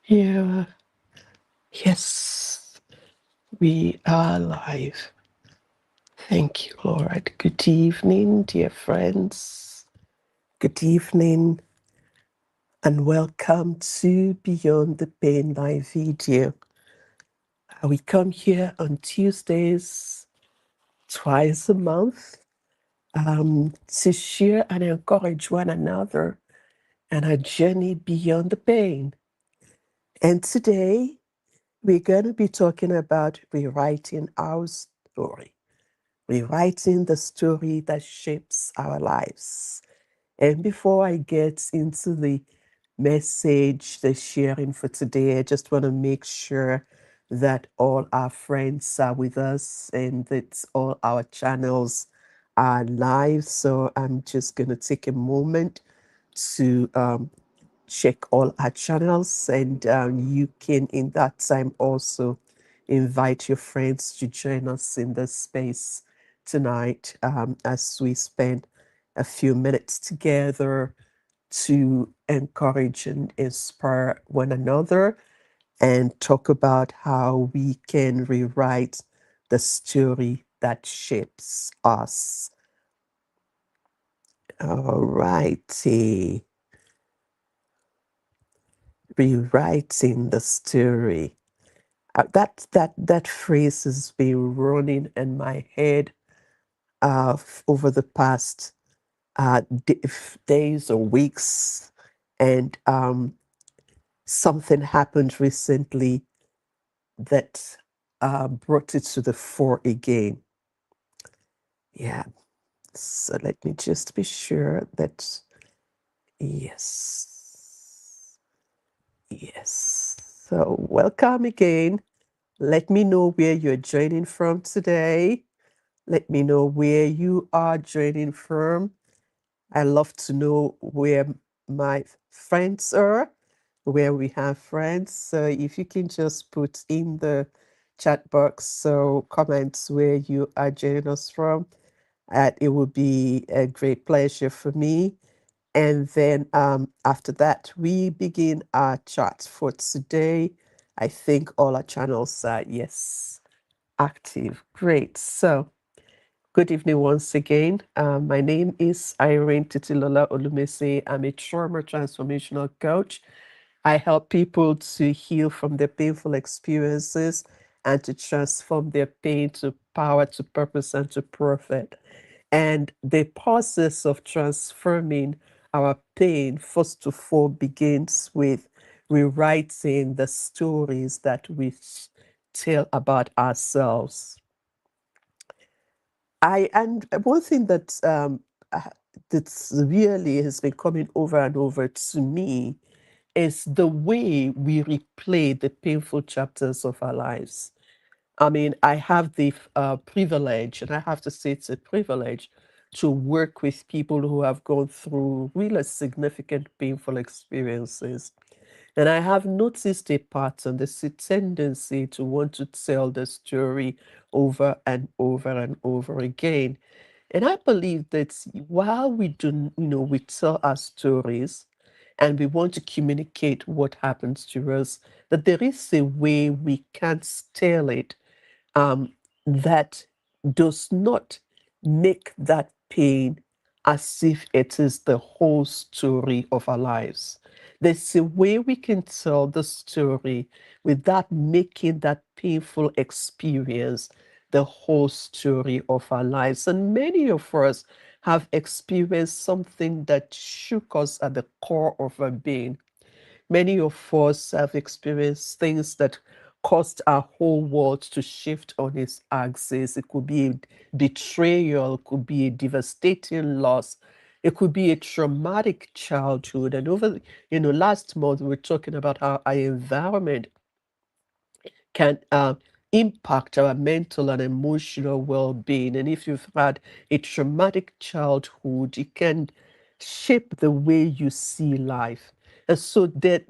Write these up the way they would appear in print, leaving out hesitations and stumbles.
Yeah, yes, we are live. Thank you, Lord. Good evening, dear friends. Good evening, and welcome to Beyond the Pain Live video. We come here on Tuesdays, twice a month, to share and encourage one another and a journey beyond the pain. And today, we're going to be talking about rewriting our story. Rewriting the story that shapes our lives. And before I get into the message, the sharing for today, I just want to make sure that all our friends are with us and that all our channels are live. So I'm just going to take a moment to check all our channels, and you can, in that time, also invite your friends to join us in this space tonight as we spend a few minutes together to encourage and inspire one another and talk about how we can rewrite the story that shapes us. All righty. Rewriting the story. That phrase has been running in my head over the past days or weeks, and something happened recently that brought it to the fore again. Yeah. So let me just be sure that yes, yes. So welcome again. Let me know where you're joining from today. Let me know where you are joining from. I love to know where my friends are, where we have friends. So if you can just put in the chat box, so comments where you are joining us from, it would be a great pleasure for me. And then after that, we begin our chat for today. I think all our channels are, yes, active. Great. So, good evening once again. My name is Irene Titilola Olumese. I'm a trauma transformational coach. I help people to heal from their painful experiences and to transform their pain to power, to purpose, and to profit. And the process of transforming our pain, first of all, begins with rewriting the stories that we tell about ourselves. And one thing that's really has been coming over and over to me is the way we replay the painful chapters of our lives. I mean, I have the privilege, and I have to say it's a privilege, to work with people who have gone through really significant painful experiences. And I have noticed a pattern, there's a tendency to want to tell the story over and over and over again. And I believe that while we do, we tell our stories and we want to communicate what happens to us, that there is a way we can't tell it um, that does not make that pain as if it is the whole story of our lives. There's a way we can tell the story without making that painful experience the whole story of our lives. And many of us have experienced something that shook us at the core of our being. Many of us have experienced things that caused our whole world to shift on its axis. It could be a betrayal, it could be a devastating loss, it could be a traumatic childhood. And last month we were talking about how our environment can impact our mental and emotional well-being. And if you've had a traumatic childhood, it can shape the way you see life. And so the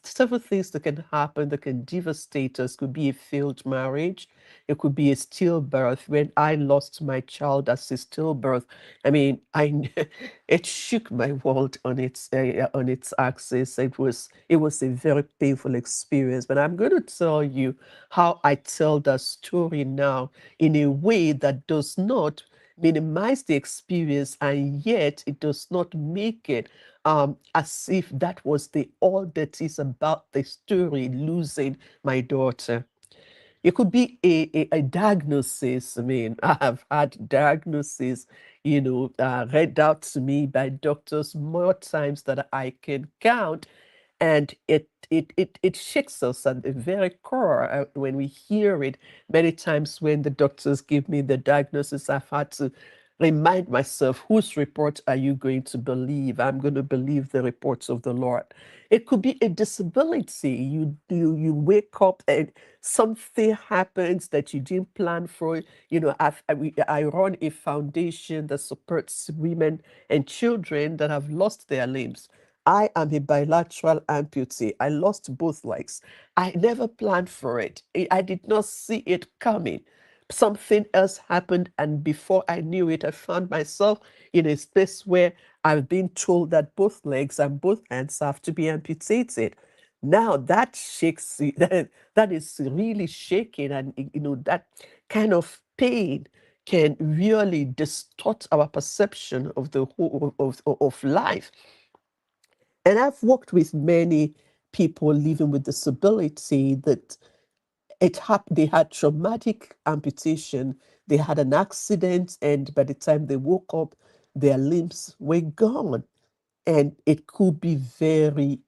several things that can happen that can devastate us. Could be a failed marriage. It could be a stillbirth. When I lost my child as a stillbirth, I mean, it shook my world on its axis. It was a very painful experience. But I'm going to tell you how I tell that story now in a way that does not minimize the experience, and yet it does not make it as if that was the all that is about the story, losing my daughter. It could be a diagnosis. I mean, I have had diagnoses, read out to me by doctors more times than I can count. And it shakes us at the very core when we hear it. Many times when the doctors give me the diagnosis, I've had to remind myself, whose report are you going to believe? I'm going to believe the reports of the Lord. It could be a disability. You wake up and something happens that you didn't plan for. I run a foundation that supports women and children that have lost their limbs. I am a bilateral amputee. I lost both legs. I never planned for it. I did not see it coming. Something else happened, and before I knew it, I found myself in a space where I've been told that both legs and both hands have to be amputated. Now that shakes, that is really shaking, and that kind of pain can really distort our perception of the whole of life. And I've worked with many people living with disability that they had traumatic amputation, they had an accident, and by the time they woke up, their limbs were gone. And it could be very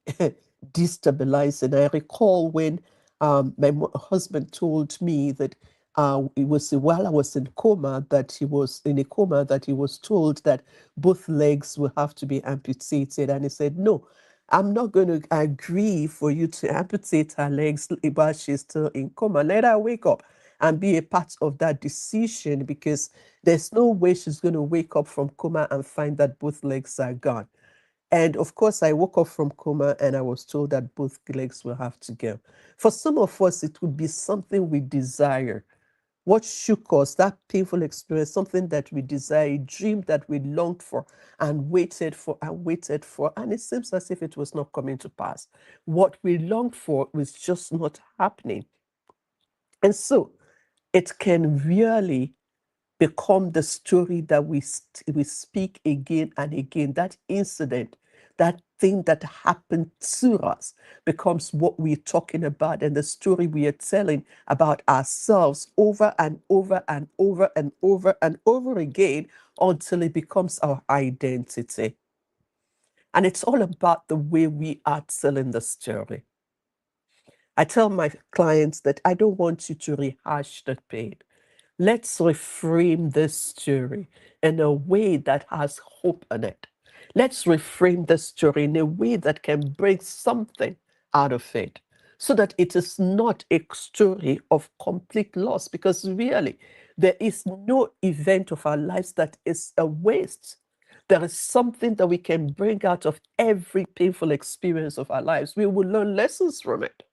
destabilizing. I recall when my husband told me that it was while I was in coma, that he was in a coma, that he was told that both legs will have to be amputated. And he said, "No, I'm not going to agree for you to amputate her legs while she's still in coma. Let her wake up and be a part of that decision, because there's no way she's going to wake up from coma and find that both legs are gone." And of course, I woke up from coma and I was told that both legs will have to go. For some of us, it would be something we desire. What shook us, that painful experience, something that we desire, a dream that we longed for and waited for and waited for, and it seems as if it was not coming to pass. What we longed for was just not happening. And so it can really become the story that we speak again and again. That incident, that thing that happened to us, becomes what we're talking about, and the story we are telling about ourselves over and over and over and over and over again, until it becomes our identity. And it's all about the way we are telling the story. I tell my clients that I don't want you to rehash the pain. Let's reframe this story in a way that has hope in it. Let's reframe the story in a way that can bring something out of it, so that it is not a story of complete loss, because really, there is no event of our lives that is a waste. There is something that we can bring out of every painful experience of our lives. We will learn lessons from it.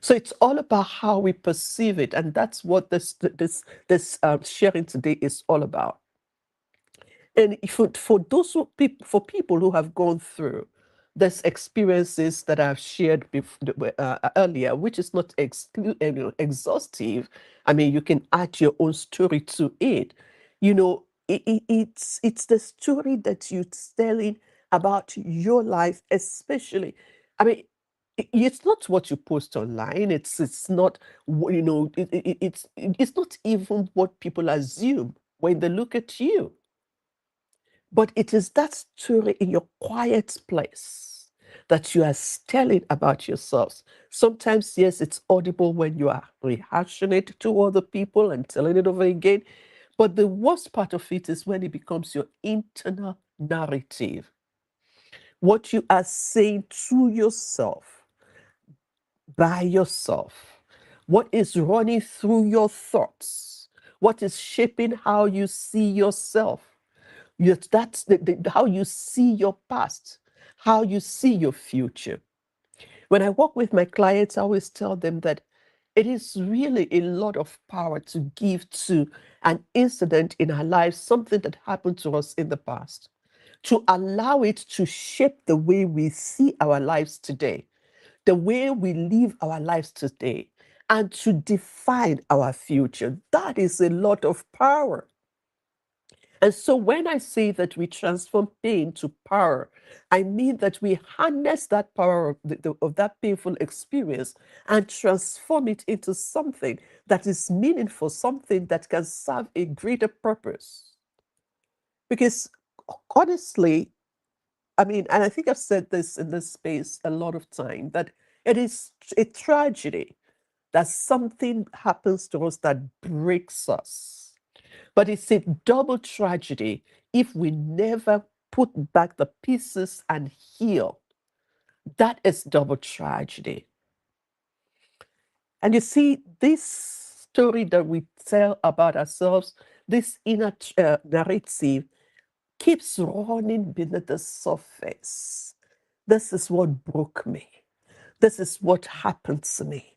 So it's all about how we perceive it, and that's what this sharing today is all about. And for those for people who have gone through these experiences that I've shared earlier, which is not exhaustive. I mean, you can add your own story to it. It's the story that you're telling about your life, especially. I mean, it's not what you post online. It's not it's not even what people assume when they look at you. But it is that story in your quiet place that you are telling about yourselves. Sometimes, yes, it's audible when you are rehashing it to other people and telling it over again. But the worst part of it is when it becomes your internal narrative. What you are saying to yourself, by yourself. What is running through your thoughts? What is shaping how you see yourself? That's how you see your past, how you see your future. When I work with my clients, I always tell them that it is really a lot of power to give to an incident in our lives, something that happened to us in the past, to allow it to shape the way we see our lives today, the way we live our lives today, and to define our future. That is a lot of power. And so when I say that we transform pain to power, I mean that we harness that power of that painful experience and transform it into something that is meaningful, something that can serve a greater purpose. Because honestly, I mean, and I think I've said this in this space a lot of time, that it is a tragedy that something happens to us that breaks us. But it's a double tragedy if we never put back the pieces and heal. That is double tragedy. And you see, this story that we tell about ourselves, this inner narrative, keeps running beneath the surface. This is what broke me. This is what happened to me.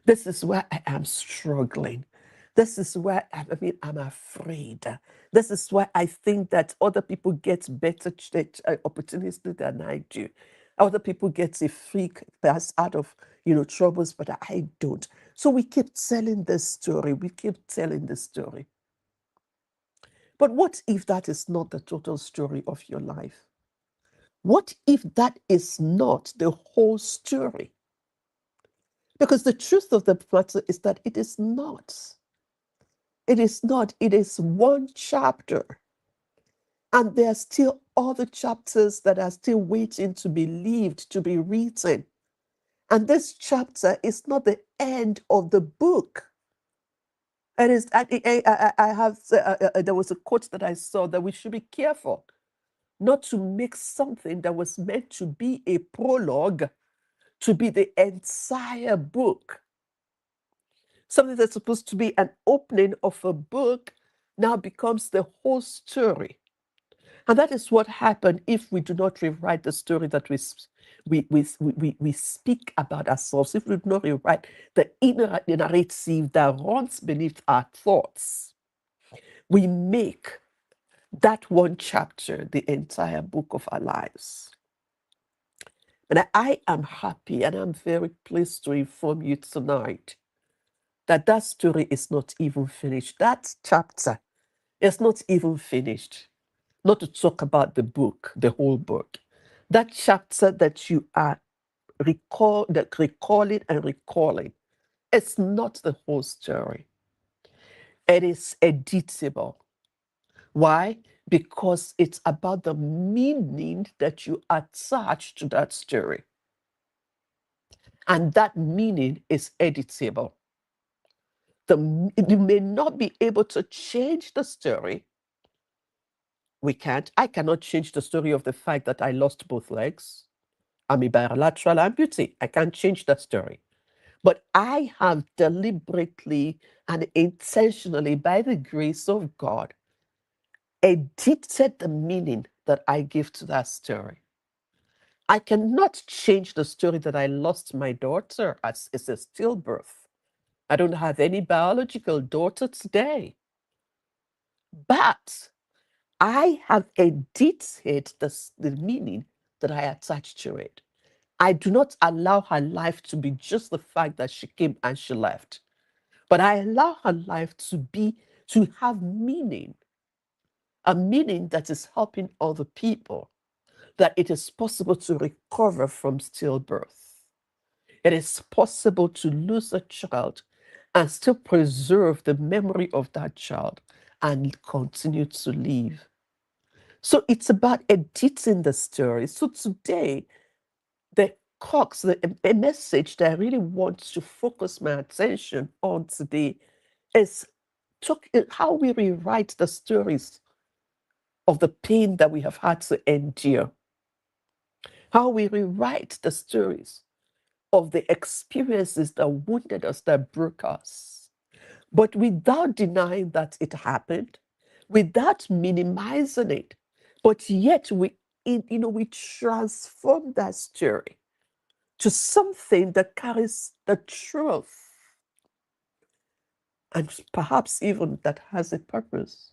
This is where I am struggling. This is where I'm afraid. This is why I think that other people get better opportunities than I do. Other people get a free pass out of troubles, but I don't. So we keep telling this story. We keep telling this story. But what if that is not the total story of your life? What if that is not the whole story? Because the truth of the matter is that it is not. It is not. It is one chapter. And there are still other chapters that are still waiting to be lived, to be written. And this chapter is not the end of the book. It is. I have. There was a quote that I saw that we should be careful not to make something that was meant to be a prologue to be the entire book. Something that's supposed to be an opening of a book now becomes the whole story. And that is what happened if we do not rewrite the story that we speak about ourselves, if we do not rewrite the inner narrative that runs beneath our thoughts. We make that one chapter the entire book of our lives. And I am happy and I'm very pleased to inform you tonight that that story is not even finished. That chapter is not even finished. Not to talk about the book, the whole book. That chapter that you are recalling and recalling, it's not the whole story. It is editable. Why? Because it's about the meaning that you attach to that story. And that meaning is editable. You may not be able to change the story. We can't. I cannot change the story of the fact that I lost both legs. I'm a bilateral amputee. I can't change that story. But I have deliberately and intentionally, by the grace of God, edited the meaning that I give to that story. I cannot change the story that I lost my daughter as it's a stillbirth. I don't have any biological daughter today. But I have edited the meaning that I attach to it. I do not allow her life to be just the fact that she came and she left, but I allow her life to have meaning, a meaning that is helping other people, that it is possible to recover from stillbirth. It is possible to lose a child and still preserve the memory of that child and continue to live. So it's about editing the story. So today, the a message that I really want to focus my attention on today is how we rewrite the stories of the pain that we have had to endure. How we rewrite the stories of the experiences that wounded us, that broke us. But without denying that it happened, without minimizing it, but yet we we transform that story to something that carries the truth and perhaps even that has a purpose.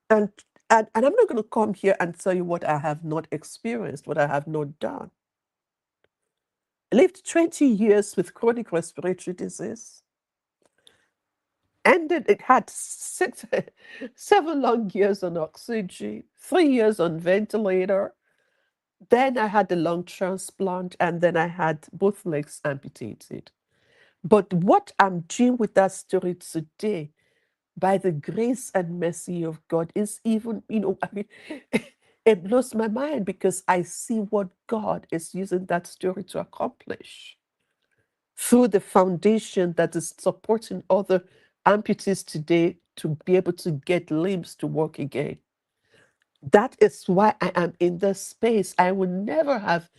And I'm not going to come here and tell you what I have not experienced, what I have not done. I lived 20 years with chronic respiratory disease. And it had 7 long years on oxygen, 3 years on ventilator. Then I had the lung transplant, and then I had both legs amputated. But what I'm doing with that story today, by the grace and mercy of God, is even, it blows my mind because I see what God is using that story to accomplish through the foundation that is supporting other amputees today to be able to get limbs to work again. That is why I am in this space. I would never have,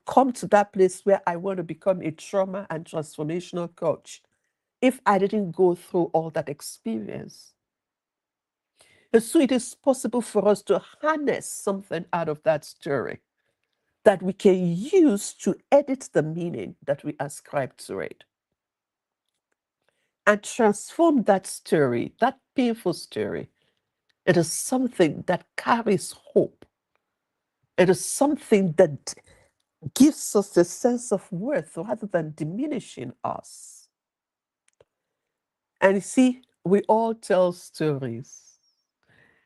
come to that place where I want to become a trauma and transformational coach if I didn't go through all that experience. And so it is possible for us to harness something out of that story that we can use to edit the meaning that we ascribe to it and transform that story, that painful story, into something that carries hope. It is something that gives us a sense of worth rather than diminishing us. And you see, we all tell stories.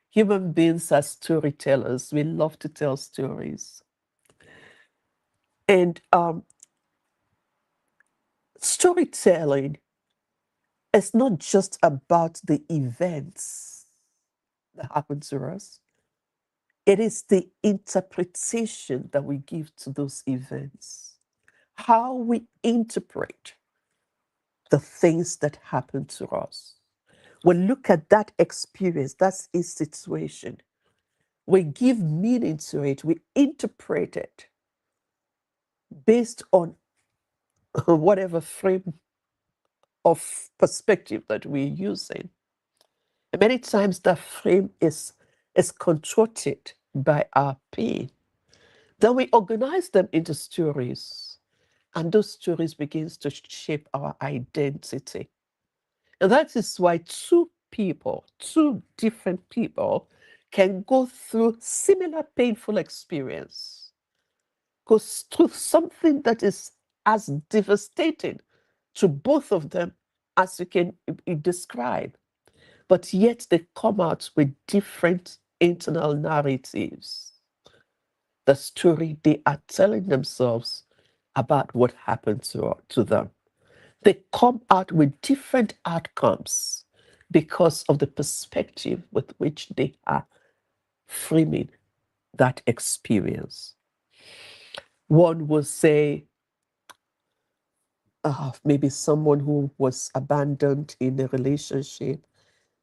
Human beings are storytellers. We love to tell stories. And storytelling is not just about the events that happen to us. It is the interpretation that we give to those events, how we interpret the things that happen to us. We look at that experience, that's a situation. We give meaning to it, we interpret it based on whatever frame of perspective that we're using. And many times that frame is contorted by our pain. Then we organize them into stories, and those stories begins to shape our identity. And that is why two different people, can go through similar painful experience, go through something that is as devastating to both of them as you can describe, but yet they come out with different internal narratives. The story they are telling themselves about what happened to them. They come out with different outcomes because of the perspective with which they are framing that experience. One will say, maybe someone who was abandoned in a relationship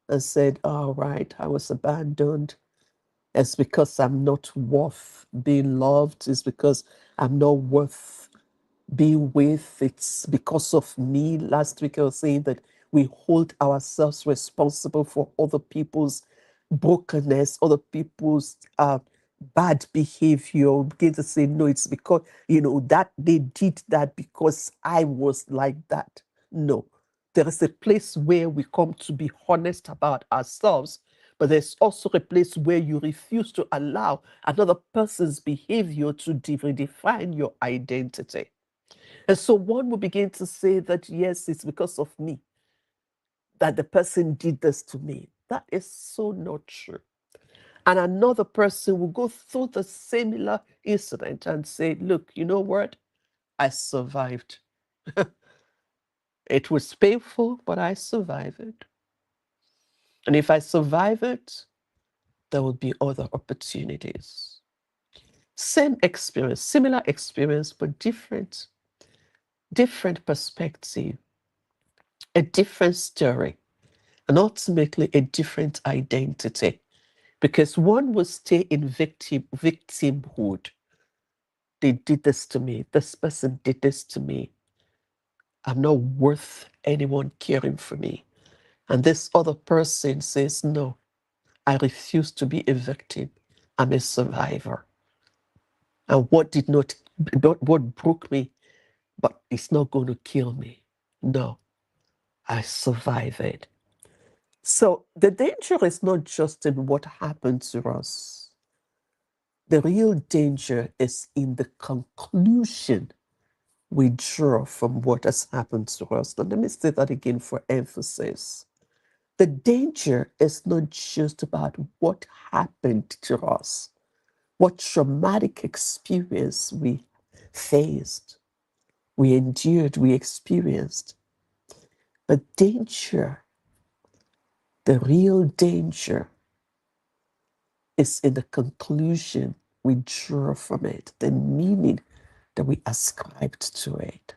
and said, all right, I was abandoned. It's because I'm not worth being loved. It's because I'm not worth being with. It's because of me. Last week I was saying that we hold ourselves responsible for other people's brokenness, other people's bad behavior. We begin to say, no, it's because, that they did that because I was like that. No. There is a place where we come to be honest about ourselves, but there's also a place where you refuse to allow another person's behavior to redefine your identity. And so one will begin to say that, yes, it's because of me that the person did this to me. That is so not true. And another person will go through the similar incident and say, look, you know what? I survived. It was painful, but I survived it. And if I survive it, there will be other opportunities. Same experience, similar experience, but different perspective, a different story, and ultimately a different identity. Because one will stay in victimhood. They did this to me. This person did this to me. I'm not worth anyone caring for me. And this other person says, no, I refuse to be a victim. I'm a survivor. And what broke me, but it's not going to kill me. No, I survived it. So the danger is not just in what happened to us. The real danger is in the conclusion we draw from what has happened to us. Now, let me say that again for emphasis. The danger is not just about what happened to us, what traumatic experience we faced, we endured, we experienced. But danger, the real danger, is in the conclusion we draw from it, the meaning that we ascribed to it.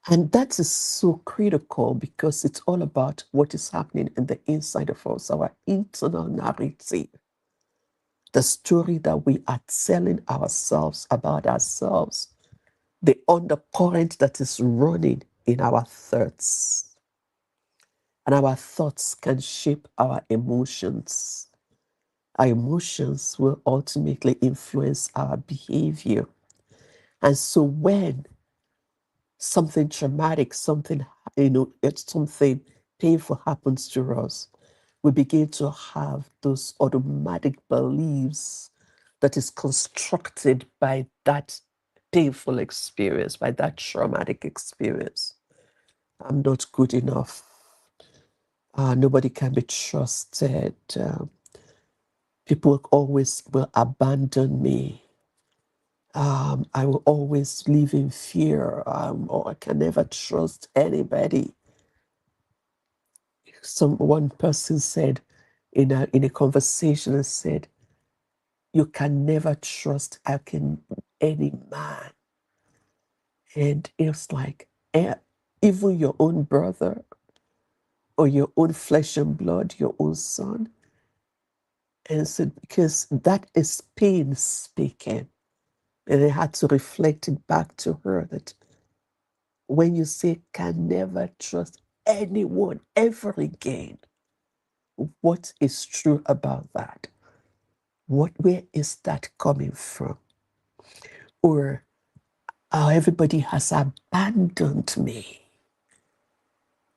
And that is so critical because it's all about what is happening in the inside of us, our internal narrative, the story that we are telling ourselves about ourselves, the undercurrent that is running in our thoughts. And our thoughts can shape our emotions. Our emotions will ultimately influence our behavior. And so when something traumatic, something painful happens to us, we begin to have those automatic beliefs that is constructed by that painful experience, by that traumatic experience. I'm not good enough. Nobody can be trusted. People always will abandon me. I will always live in fear, or I can never trust anybody. One person said in a conversation, and said, "You can never trust any man," and it's like even your own brother or your own flesh and blood, your own son. And so, because that is pain speaking, and I had to reflect it back to her that when you say can never trust anyone ever again, what is true about that? Where is that coming from? Or everybody has abandoned me.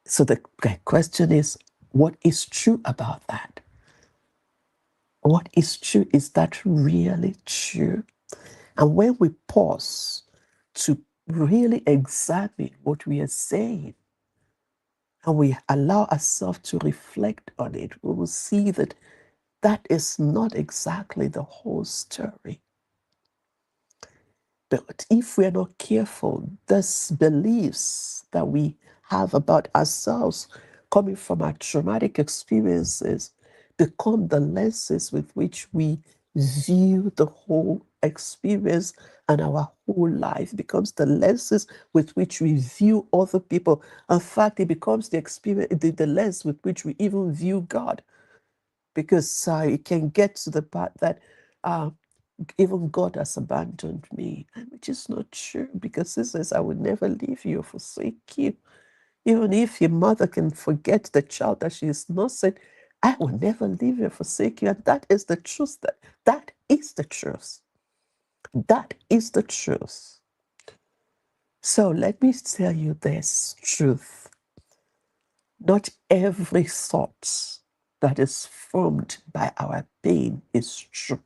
So the question is, what is true about that? What is true? Is that really true? And when we pause to really examine what we are saying, and we allow ourselves to reflect on it, we will see that that is not exactly the whole story. But if we're not careful, these beliefs that we have about ourselves coming from our traumatic experiences become the lenses with which we view the whole experience, and our whole life becomes the lenses with which we view other people. In fact, it becomes the lens with which we even view God, because it can get to the part that even God has abandoned me, which is not true, because He says, "I will never leave you or forsake you." Even if your mother can forget the child that she is nursing, I will never leave you or forsake you. And that is the truth. That is the truth. That is the truth. So let me tell you this truth. Not every thought that is formed by our pain is true.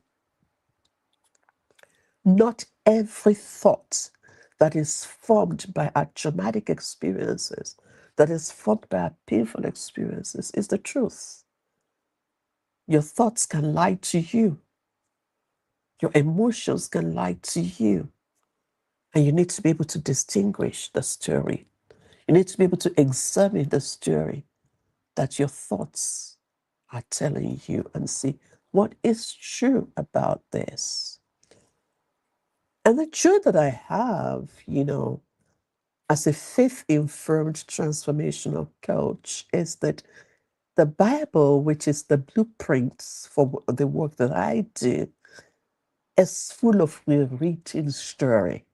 Not every thought that is formed by our traumatic experiences, that is formed by our painful experiences, is the truth. Your thoughts can lie to you. Your emotions can lie to you. And you need to be able to distinguish the story. You need to be able to examine the story that your thoughts are telling you and see what is true about this. And the truth that I have, as a faith-informed transformational coach, is that the Bible, which is the blueprints for the work that I do, is full of rewritten story.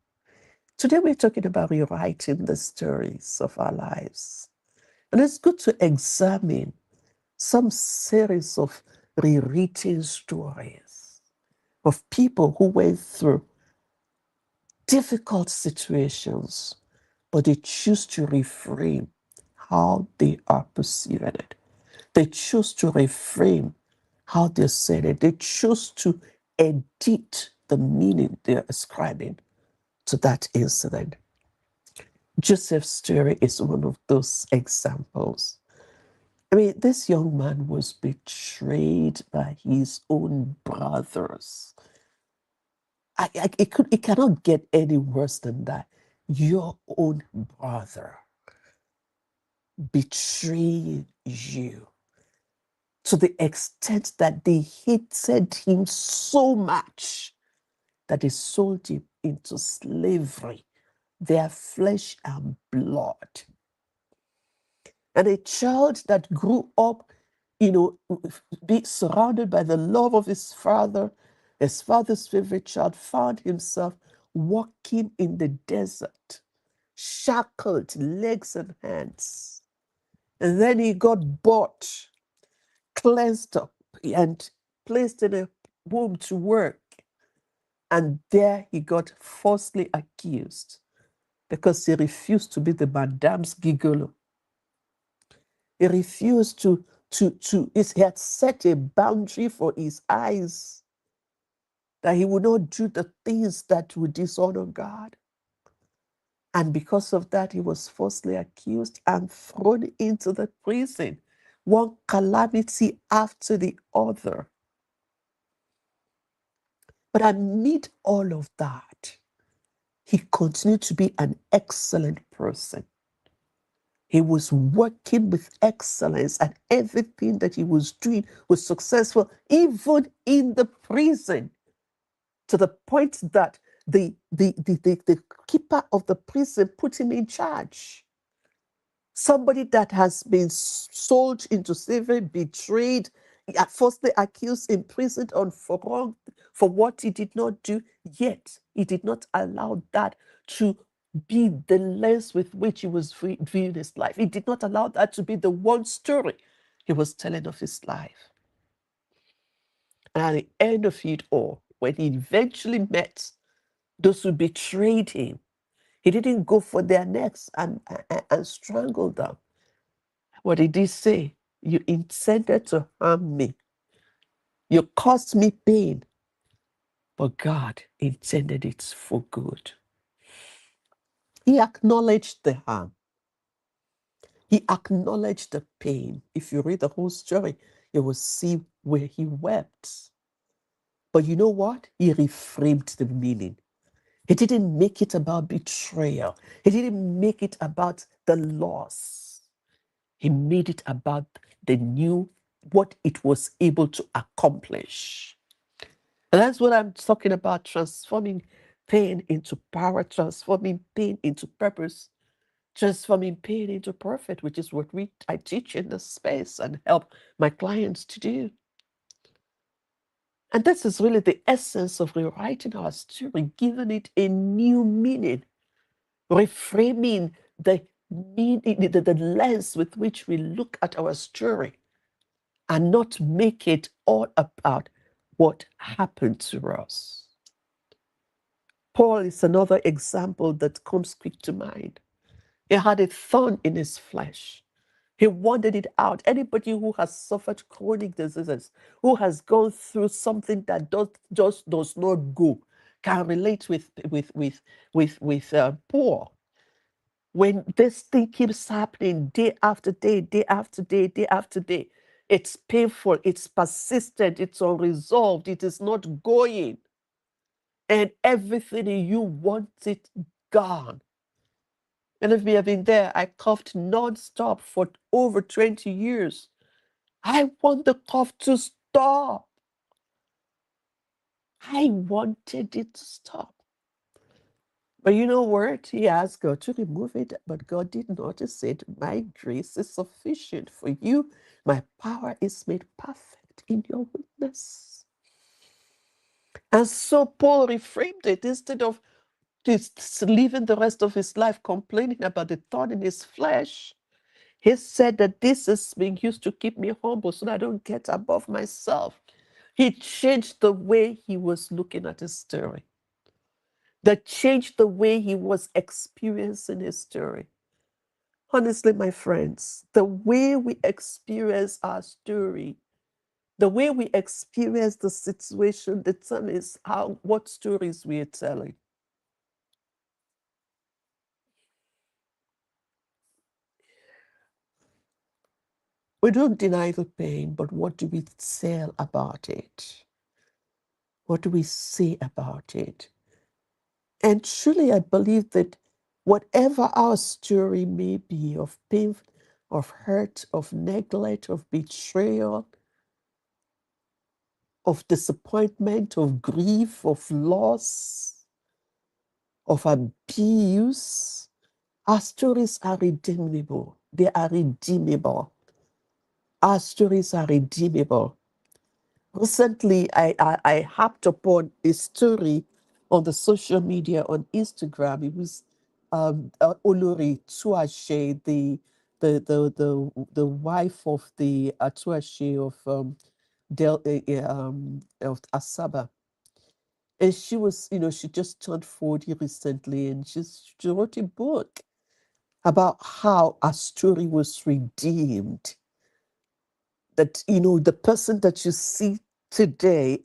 Today we're talking about rewriting the stories of our lives. And it's good to examine some series of rewritten stories of people who went through difficult situations, but they choose to reframe how they are perceiving it. They choose to reframe how they're saying it. They choose to edit the meaning they're ascribing to that incident. Joseph's story is one of those examples. I mean, this young man was betrayed by his own brothers. It cannot get any worse than that. Your own brother betraying you to the extent that they hated him so much that they sold him into slavery, their flesh and blood. And a child that grew up, be surrounded by the love of his father's favorite child, found himself walking in the desert, shackled legs and hands. And then he got bought, cleansed up, and placed in a womb to work. And there he got falsely accused because he refused to be the madame's gigolo. He refused he had set a boundary for his eyes that he would not do the things that would dishonor God. And because of that, he was falsely accused and thrown into the prison, one calamity after the other. But amid all of that, he continued to be an excellent person. He was working with excellence, and everything that he was doing was successful, even in the prison, to the point that the keeper of the prison put him in charge. Somebody that has been sold into slavery, betrayed, falsely accused, imprisoned for what he did not do, yet he did not allow that to be the lens with which he was viewing his life. He did not allow that to be the one story he was telling of his life. And at the end of it all, when he eventually met those who betrayed him, he didn't go for their necks and strangle them. What did he say? You intended to harm me. You caused me pain, but God intended it for good. He acknowledged the harm. He acknowledged the pain. If you read the whole story, you will see where he wept. But you know what? He reframed the meaning. He didn't make it about betrayal. He didn't make it about the loss. He made it about what it was able to accomplish. And that's what I'm talking about, transforming pain into power, transforming pain into purpose, transforming pain into profit, which is what I teach in this space and help my clients to do. And this is really the essence of rewriting our story, giving it a new meaning, reframing the lens with which we look at our story, and not make it all about what happened to us. Paul is another example that comes quick to mind. He had a thorn in his flesh. He wanted it out. Anybody who has suffered chronic diseases, who has gone through something that just does not go, can relate with Paul. When this thing keeps happening day after day, day after day, day after day, it's painful, it's persistent, it's unresolved, it is not going. And everything in you wants it gone. And if you have been there, I coughed nonstop for over 20 years. I want the cough to stop. I wanted it to stop. But you know what? He asked God to remove it, but God did not. He said, my grace is sufficient for you. My power is made perfect in your weakness. And so Paul reframed it. Instead of just living the rest of his life complaining about the thorn in his flesh, He said that this is being used to keep me humble so that I don't get above myself. He changed the way he was looking at his story, that changed the way he was experiencing his story. Honestly, my friends, the way we experience our story, the way we experience the situation determines what stories we are telling. We don't deny the pain, but what do we tell about it? What do we say about it? And truly, I believe that whatever our story may be of pain, of hurt, of neglect, of betrayal, of disappointment, of grief, of loss, of abuse, our stories are redeemable. They are redeemable. Our stories are redeemable. Recently, I hopped upon a story on the social media on Instagram. It was Olori Tuashe, the wife of the Tuashe of Asaba. And she was, she just turned 40 recently, and she wrote a book about how our story was redeemed. That, the person that you see today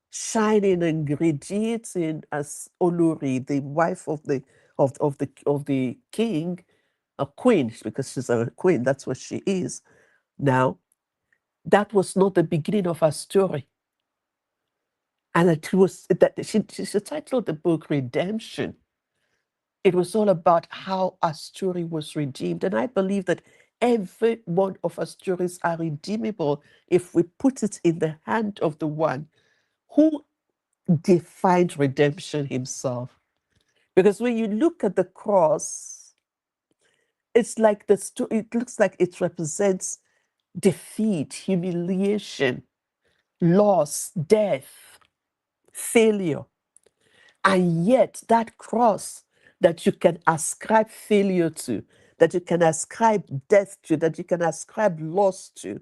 shining and radiating as Olori, the wife of the king, a queen, because she's a queen, that's what she is. Now, that was not the beginning of her story. And it was that she titled the book Redemption. It was all about how our story was redeemed. And I believe that every one of our stories are redeemable if we put it in the hand of the one who defined redemption himself. Because when you look at the cross, it's like it looks like it represents defeat, humiliation, loss, death, failure. And yet, that cross that you can ascribe failure to, that you can ascribe death to, that you can ascribe loss to,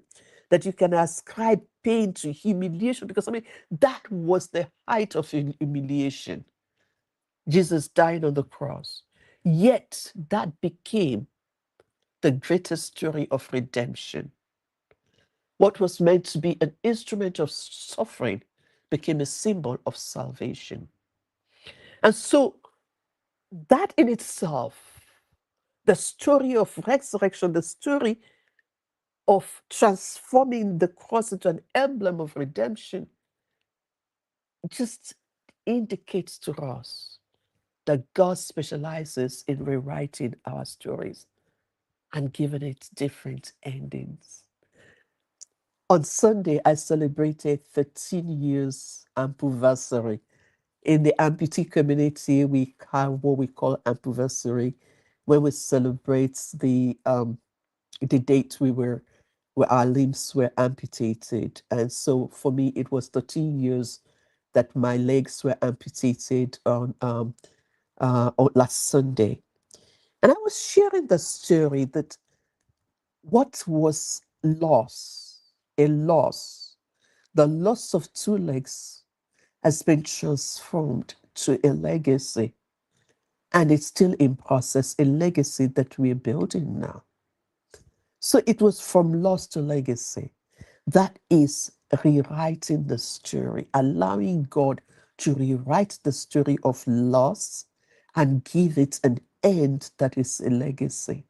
that you can ascribe pain to, humiliation, because that was the height of humiliation. Jesus dying on the cross. Yet, that became the greatest story of redemption. What was meant to be an instrument of suffering became a symbol of salvation. And so, that in itself, the story of resurrection, the story of transforming the cross into an emblem of redemption, just indicates to us that God specializes in rewriting our stories and giving it different endings. On Sunday, I celebrated 13 years anniversary. In the amputee community, we have what we call anniversary, where we celebrate the date where our limbs were amputated. And so for me, it was 13 years that my legs were amputated on last Sunday. And I was sharing the story that what was loss, a loss, the loss of two legs has been transformed to a legacy. And it's still in process, a legacy that we're building now. So it was from loss to legacy. That is rewriting the story, allowing God to rewrite the story of loss and give it an end that is a legacy.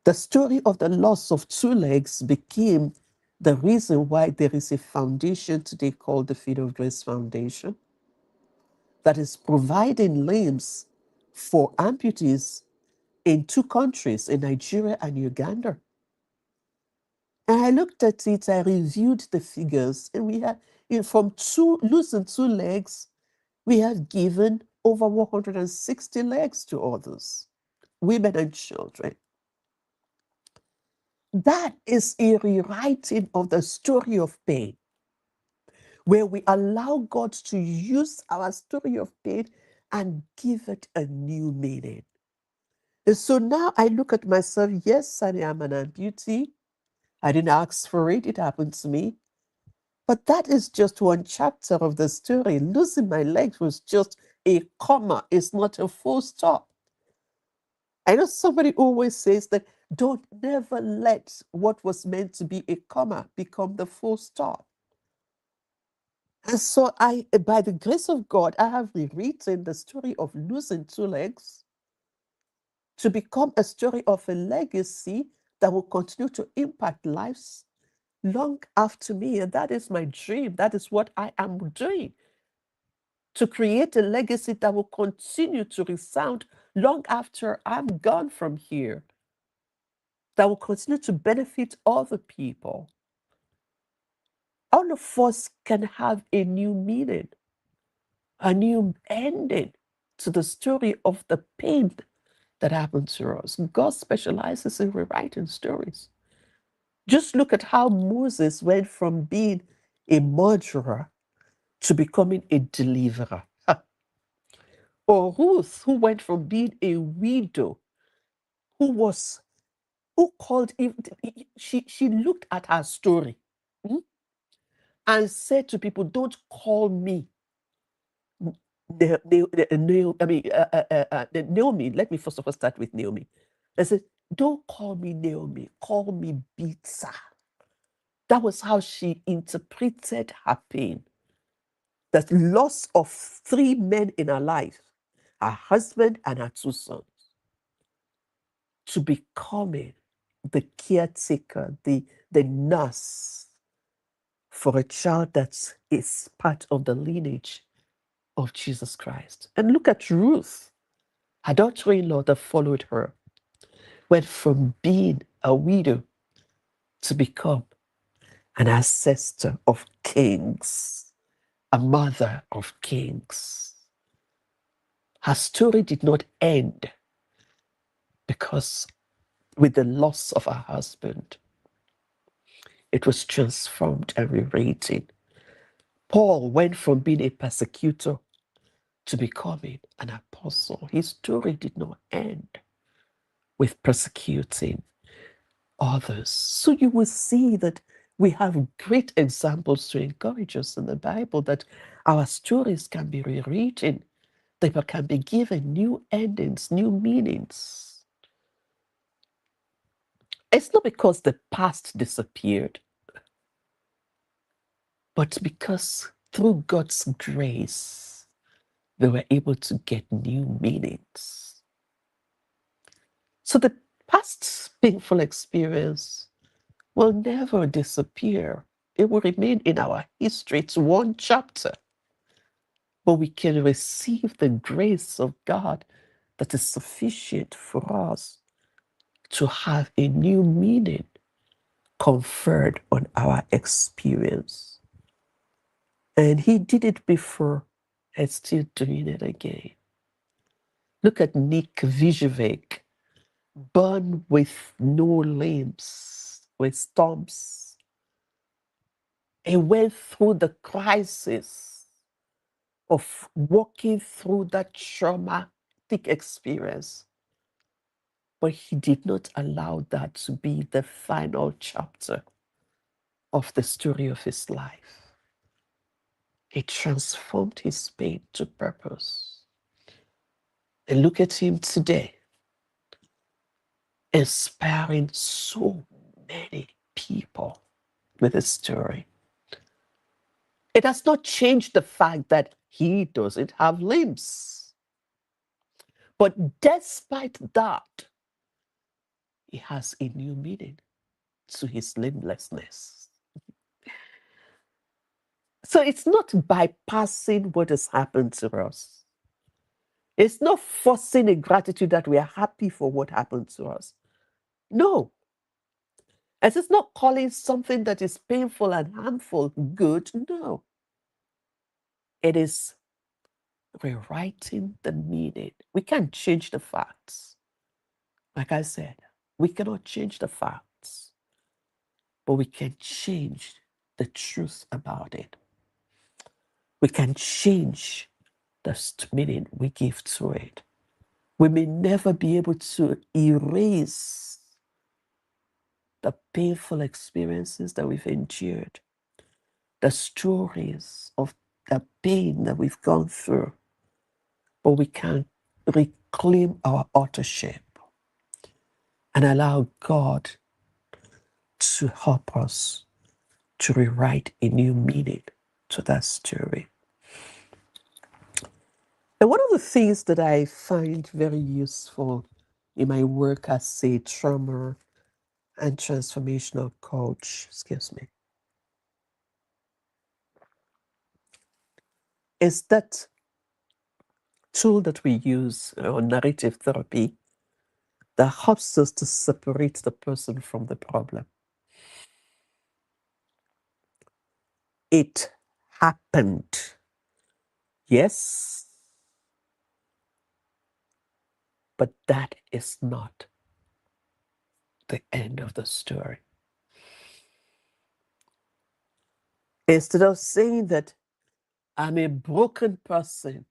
The story of the loss of two legs became the reason why there is a foundation today called the Feet of Grace Foundation that is providing limbs for amputees in two countries, in Nigeria and Uganda. And I looked at it, I reviewed the figures, and we have, from losing two legs, we have given over 160 legs to others, women and children. That is a rewriting of the story of pain, where we allow God to use our story of pain and give it a new meaning. And so now I look at myself, yes, I am an amputee. I didn't ask for it, it happened to me. But that is just one chapter of the story. Losing my legs was just a comma, it's not a full stop. I know somebody always says that don't never let what was meant to be a comma become the full stop. And so by the grace of God, I have rewritten the story of losing two legs to become a story of a legacy that will continue to impact lives long after me. And that is my dream. That is what I am doing, to create a legacy that will continue to resound long after I'm gone from here, that will continue to benefit other people. All of us can have a new meaning, a new ending to the story of the pain that happened to us. God specializes in rewriting stories. Just look at how Moses went from being a murderer to becoming a deliverer. Or Ruth, who went from being a widow, who called, she looked at her story, and said to people, don't call me Naomi. Let me first of all start with Naomi. I said, don't call me Naomi, call me Bitsa. That was how she interpreted her pain. The loss of three men in her life, her husband and her two sons, to becoming the caretaker, the nurse for a child that is part of the lineage of Jesus Christ. And look at Ruth, her daughter-in-law that followed her, went from being a widow to become an ancestor of kings, a mother of kings. Her story did not end because with the loss of her husband, it was transformed and rewritten. Paul went from being a persecutor to becoming an apostle. His story did not end with persecuting others. So you will see that we have great examples to encourage us in the Bible, that our stories can be rewritten, they can be given new endings, new meanings. It's not because the past disappeared, but because through God's grace, they were able to get new meanings. So the past painful experience will never disappear. It will remain in our history. It's one chapter. But we can receive the grace of God that is sufficient for us to have a new meaning conferred on our experience. And he did it before and still doing it again. Look at Nick Vujicic, born with no limbs, with stumps. He went through the crisis of walking through that traumatic experience. But he did not allow that to be the final chapter of the story of his life. He transformed his pain to purpose. And look at him today, inspiring so many people with his story. It has not changed the fact that he doesn't have limbs. But despite that, he has a new meaning to his limblessness. So it's not bypassing what has happened to us. It's not forcing a gratitude that we are happy for what happened to us. No. And it's not calling something that is painful and harmful good. No. It is rewriting the meaning. We can't change the facts. Like I said, we cannot change the facts, but we can change the truth about it. We can change the meaning we give to it. We may never be able to erase the painful experiences that we've endured, the stories of the pain that we've gone through, but we can reclaim our authorship and allow God to help us to rewrite a new meaning to that story. And one of the things that I find very useful in my work as a trauma and transformational coach, is that tool that we use, narrative therapy, that helps us to separate the person from the problem. It happened. Yes, but that is not the end of the story. Instead of saying that I'm a broken person,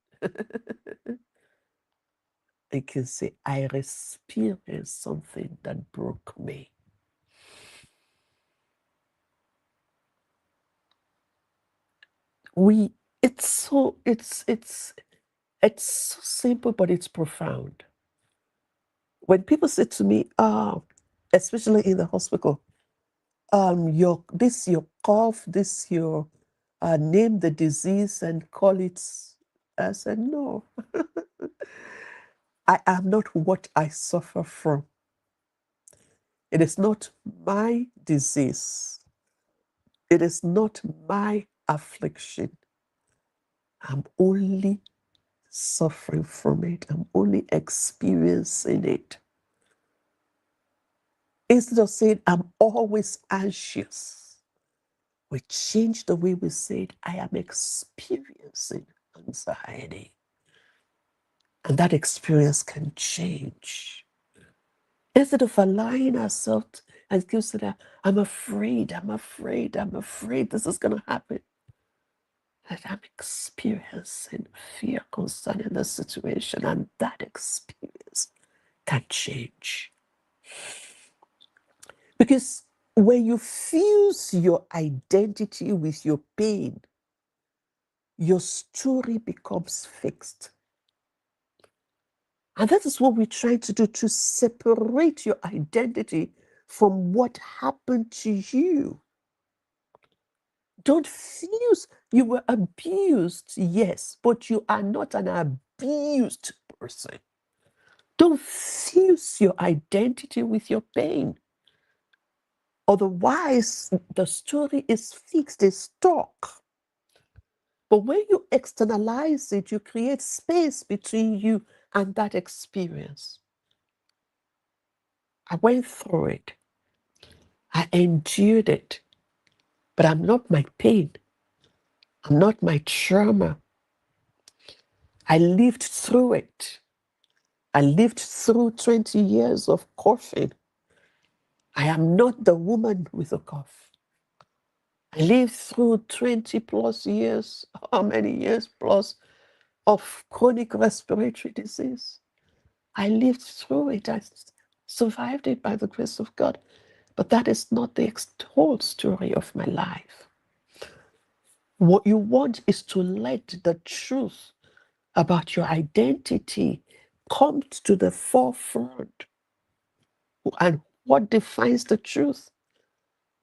I can say I experienced something that broke me. It's so simple, but it's profound. When people say to me, especially in the hospital, your cough, your name the disease and call it. I said, no, I am not what I suffer from. It is not my disease. It is not my affliction. I'm only suffering from it. I'm only experiencing it. Instead of saying, I'm always anxious, we change the way we say it. I am experiencing anxiety. And that experience can change. Instead of allowing ourselves and keep saying, I'm afraid, this is going to happen. That I'm experiencing fear concerning the situation, and that experience can change. Because when you fuse your identity with your pain, your story becomes fixed. And that is what we're trying to do, to separate your identity from what happened to you. Don't fuse. You were abused, yes, but you are not an abused person. Don't fuse your identity with your pain. Otherwise, the story is fixed, it's stuck. But when you externalize it, you create space between you and that experience. I went through it. I endured it. But I'm not my pain. I'm not my trauma. I lived through it. I lived through 20 years of coughing. I am not the woman with a cough. I lived through 20 plus years, how many years plus, of chronic respiratory disease. I lived through it. I survived it by the grace of God. But that is not the whole story of my life. What you want is to let the truth about your identity come to the forefront. And what defines the truth?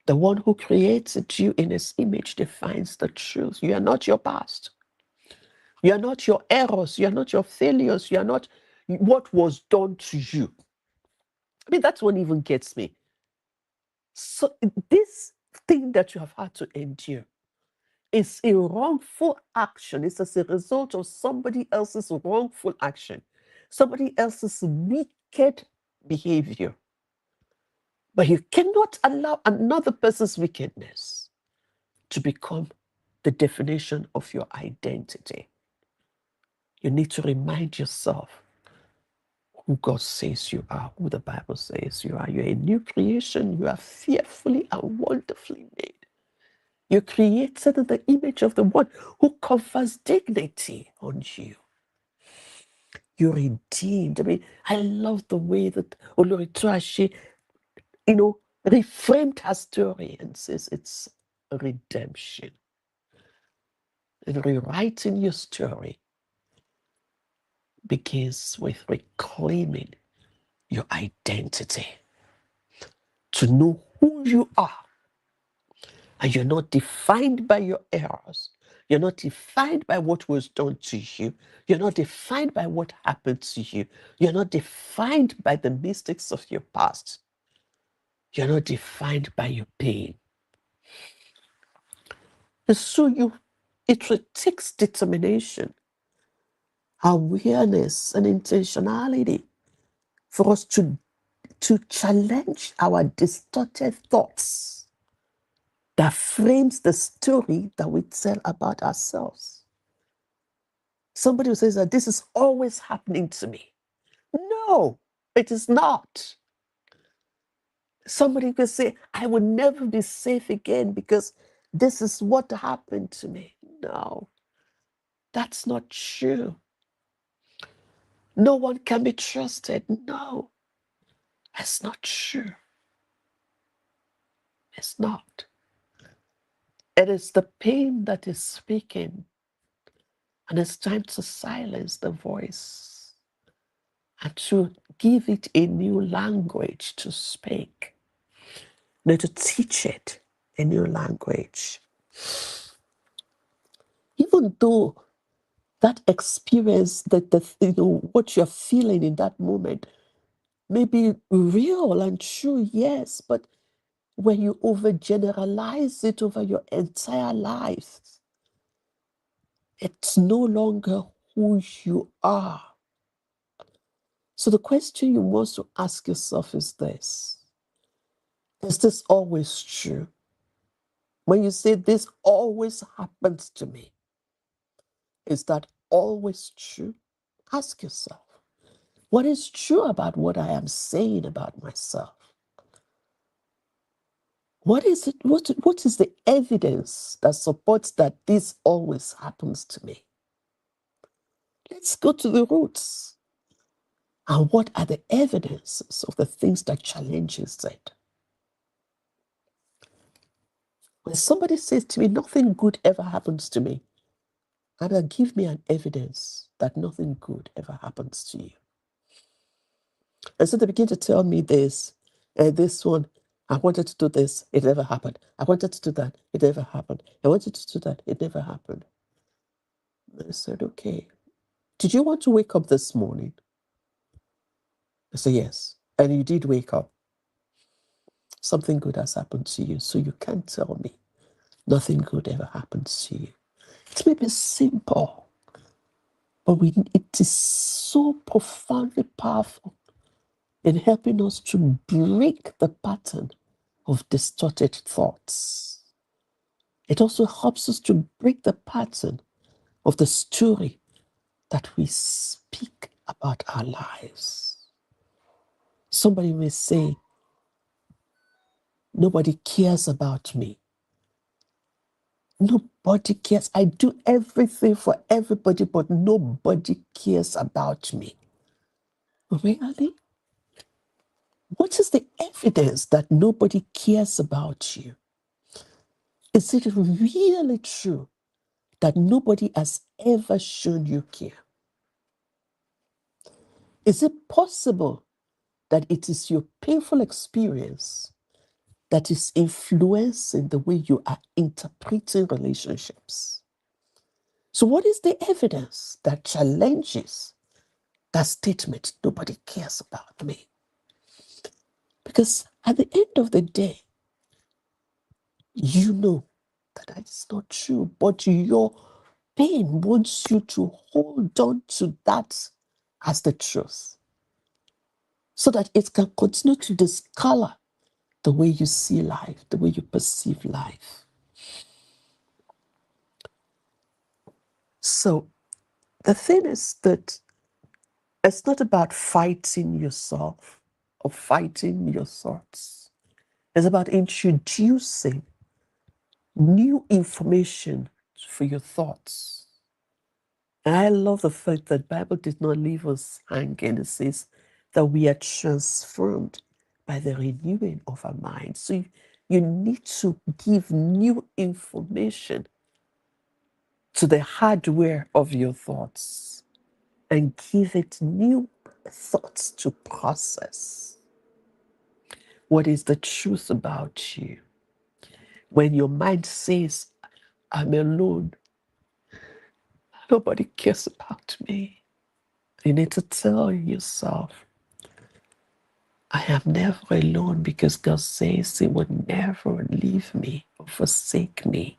The one who created you in his image defines the truth. You are not your past. You are not your errors. You are not your failures. You are not what was done to you. I mean, that's what even gets me. So this thing that you have had to endure is a wrongful action. It's as a result of somebody else's wrongful action, somebody else's wicked behavior. But you cannot allow another person's wickedness to become the definition of your identity. You need to remind yourself who God says you are, who the Bible says you are. You're a new creation. You are fearfully and wonderfully made. You're created in the image of the one who confers dignity on you. You're redeemed. I mean, I love the way that Oloritrashi, reframed her story and says it's redemption. And rewriting your story begins with reclaiming your identity, to know who you are. And you're not defined by your errors. You're not defined by what was done to you. You're not defined by what happened to you. You're not defined by the mistakes of your past. You're not defined by your pain. And so it takes determination, awareness, and intentionality for us to challenge our distorted thoughts that frames the story that we tell about ourselves. Somebody who says that this is always happening to me. No, it is not. Somebody could say, I will never be safe again because this is what happened to me. No, that's not true. No one can be trusted. No, that's not true. It's not. It is the pain that is speaking. And it's time to silence the voice and to give it a new language to speak. To teach it a new language. Even though that experience, what you're feeling in that moment may be real and true, yes, but when you overgeneralize it over your entire life, it's no longer who you are. So the question you must ask yourself is this: is this always true? When you say this always happens to me, is that always true? Ask yourself, what is true about what I am saying about myself? What is it? What is the evidence that supports that this always happens to me? Let's go to the roots. And what are the evidences of the things that challenges it? When somebody says to me, nothing good ever happens to me, and give me an evidence that nothing good ever happens to you. And so they begin to tell me this one, I wanted to do this, it never happened. I wanted to do that, it never happened. I wanted to do that, it never happened. And I said, okay, did you want to wake up this morning? I said, yes. And you did wake up. Something good has happened to you, so you can't tell me nothing good ever happens to you. It may be simple, but it is so profoundly powerful in helping us to break the pattern of distorted thoughts. It also helps us to break the pattern of the story that we speak about our lives. Somebody may say, nobody cares about me. Nobody cares. I do everything for everybody, but nobody cares about me. Really? What is the evidence that nobody cares about you? Is it really true that nobody has ever shown you care? Is it possible that it is your painful experience that is influencing the way you are interpreting relationships? So, what is the evidence that challenges that statement, nobody cares about me? Because at the end of the day, you know that is not true, but your pain wants you to hold on to that as the truth so that it can continue to discolor the way you see life, the way you perceive life. So the thing is that it's not about fighting yourself or fighting your thoughts. It's about introducing new information for your thoughts And I love the fact that the Bible did not leave us hanging. It says that we are transformed by the renewing of our minds. So you need to give new information to the hardware of your thoughts and give it new thoughts to process. What is the truth about you? When your mind says, I'm alone, nobody cares about me, you need to tell yourself, I am never alone because God says He would never leave me or forsake me.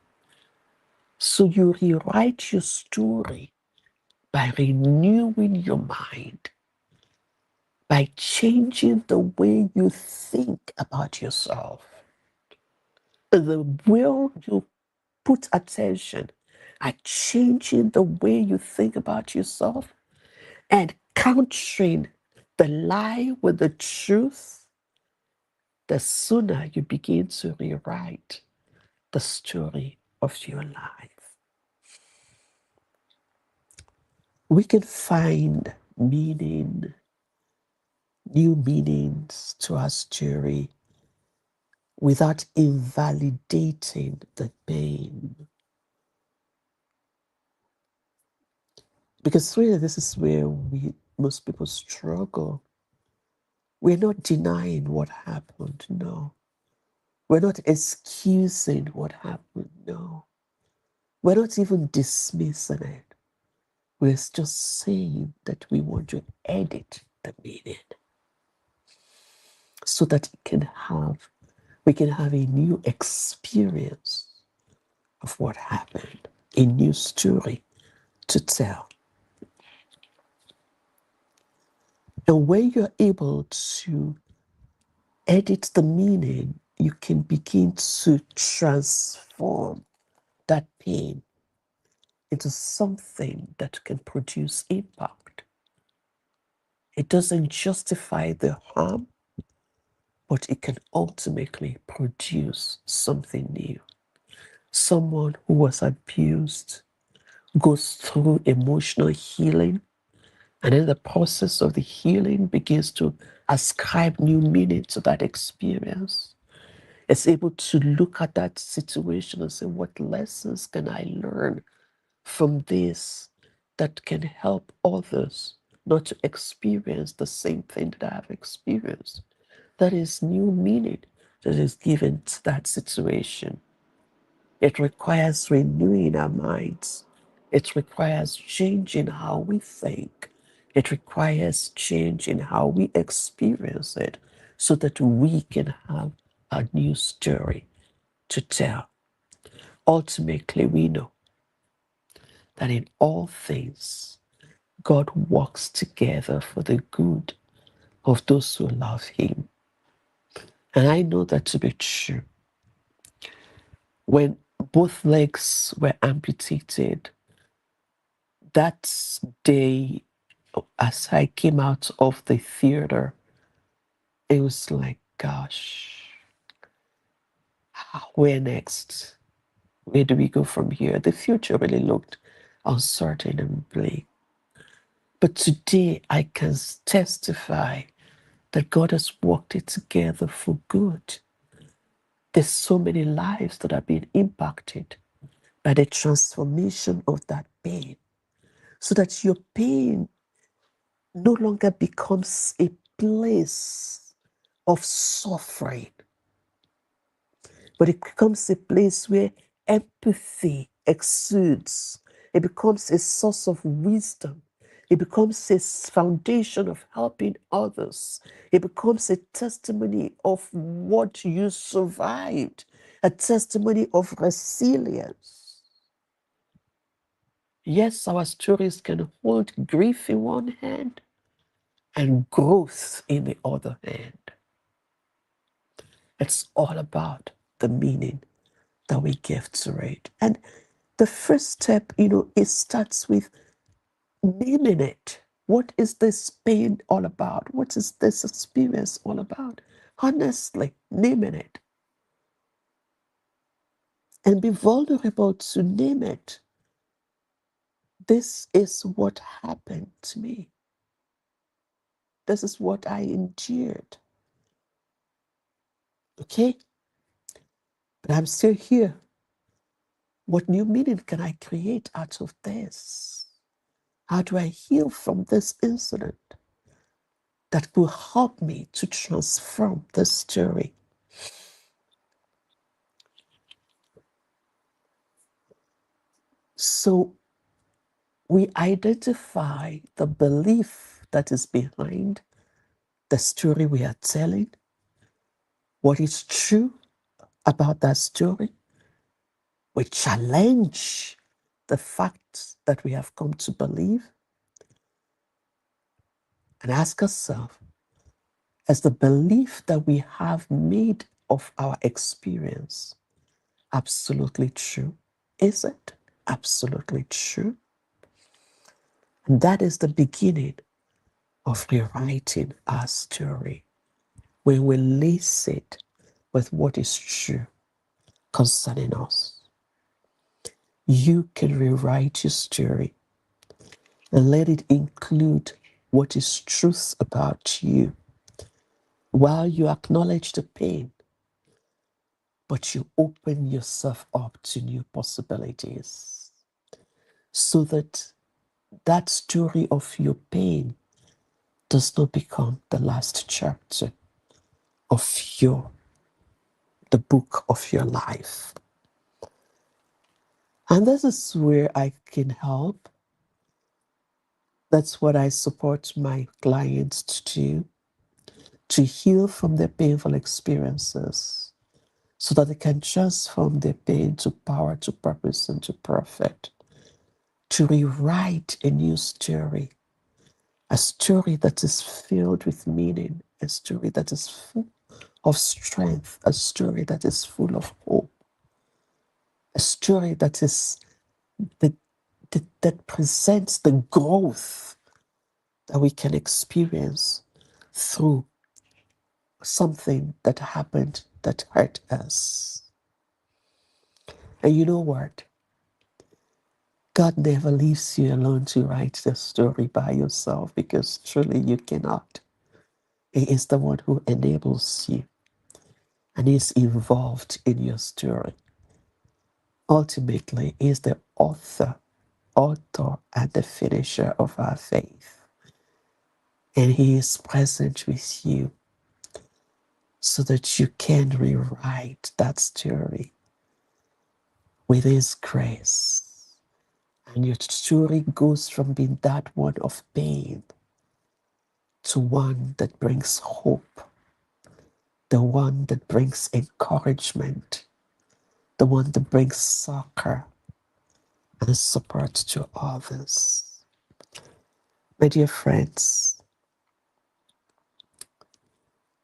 So you rewrite your story by renewing your mind, by changing the way you think about yourself, the way you put attention at changing the way you think about yourself and countering the lie with the truth, the sooner you begin to rewrite the story of your life. We can find meaning, new meanings to our story without invalidating the pain. Because really, this is where most people struggle. We're not denying what happened, no. We're not excusing what happened, no. We're not even dismissing it. We're just saying that we want to edit the meaning so that we can have a new experience of what happened, a new story to tell. And when you're able to edit the meaning, you can begin to transform that pain into something that can produce impact. It doesn't justify the harm, but it can ultimately produce something new. Someone who was abused goes through emotional healing, and in the process of the healing begins to ascribe new meaning to that experience. It's able to look at that situation and say, what lessons can I learn from this that can help others not to experience the same thing that I have experienced? That is new meaning that is given to that situation. It requires renewing our minds. It requires changing how we think. It requires changing how we experience it so that we can have a new story to tell. Ultimately, we know that in all things, God works together for the good of those who love Him. And I know that to be true. When both legs were amputated, that day, as I came out of the theater, it was like, gosh, where next? Where do we go from here? The future really looked uncertain and bleak. But today I can testify that God has worked it together for good. There's so many lives that are being impacted by the transformation of that pain, so that your pain no longer becomes a place of suffering, but it becomes a place where empathy exudes. It becomes a source of wisdom. It becomes a foundation of helping others. It becomes a testimony of what you survived, a testimony of resilience. Yes, our stories can hold grief in one hand and growth in the other hand. It's all about the meaning that we give to it. And the first step, it starts with naming it. What is this pain all about? What is this experience all about? Honestly, naming it. And be vulnerable to name it. This is what happened to me. This is what I endured. Okay? But I'm still here. What new meaning can I create out of this? How do I heal from this incident that will help me to transform this story? So we identify the belief that is behind the story we are telling, what is true about that story. We challenge the facts that we have come to believe and ask ourselves, is the belief that we have made of our experience absolutely true? Is it absolutely true? And that is the beginning of rewriting our story, when we lace it with what is true concerning us. You can rewrite your story and let it include what is truth about you, while you acknowledge the pain, but you open yourself up to new possibilities, so that that story of your pain does not become the last chapter of the book of your life. And this is where I can help. That's what I support my clients to do, to heal from their painful experiences, so that they can transform their pain to power, to purpose, and to profit, to rewrite a new story, a story that is filled with meaning, a story that is full of strength, a story that is full of hope, a story that is that presents the growth that we can experience through something that happened that hurt us. And you know what? God never leaves you alone to write the story by yourself, because truly you cannot. He is the one who enables you and is involved in your story. Ultimately, he is the author and the finisher of our faith. And he is present with you so that you can rewrite that story with his grace. And your story goes from being that one of pain to one that brings hope, the one that brings encouragement, the one that brings succor and support to others. My dear friends,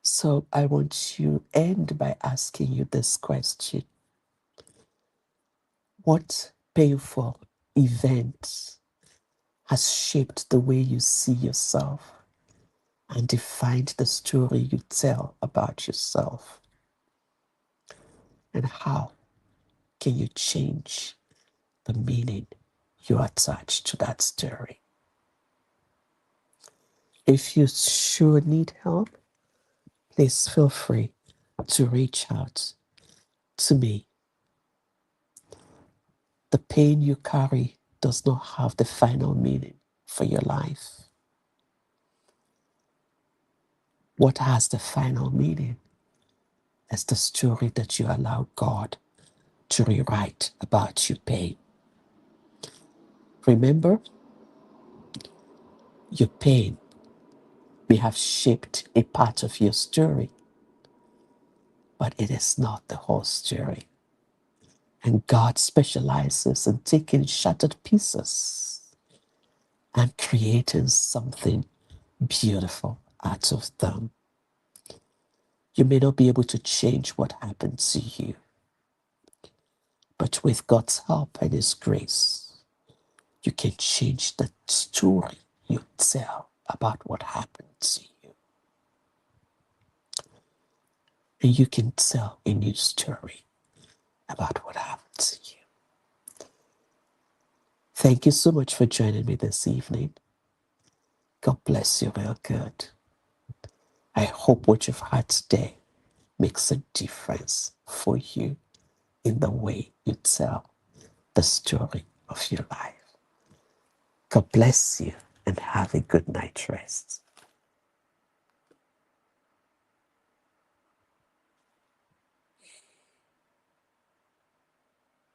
so I want to end by asking you this question. What painful event has shaped the way you see yourself and defined the story you tell about yourself? And how can you change the meaning you attach to that story? If you sure need help, please feel free to reach out to me. The pain you carry does not have the final meaning for your life. What has the final meaning is the story that you allow God to rewrite about your pain. Remember, your pain may have shaped a part of your story, but it is not the whole story. And God specializes in taking shattered pieces and creating something beautiful out of them. You may not be able to change what happened to you, but with God's help and his grace, you can change the story you tell about what happened to you. And you can tell a new story about what happened to you. Thank you so much for joining me this evening. God bless you real good. I hope what you've had today makes a difference for you in the way you tell the story of your life. God bless you and have a good night rest.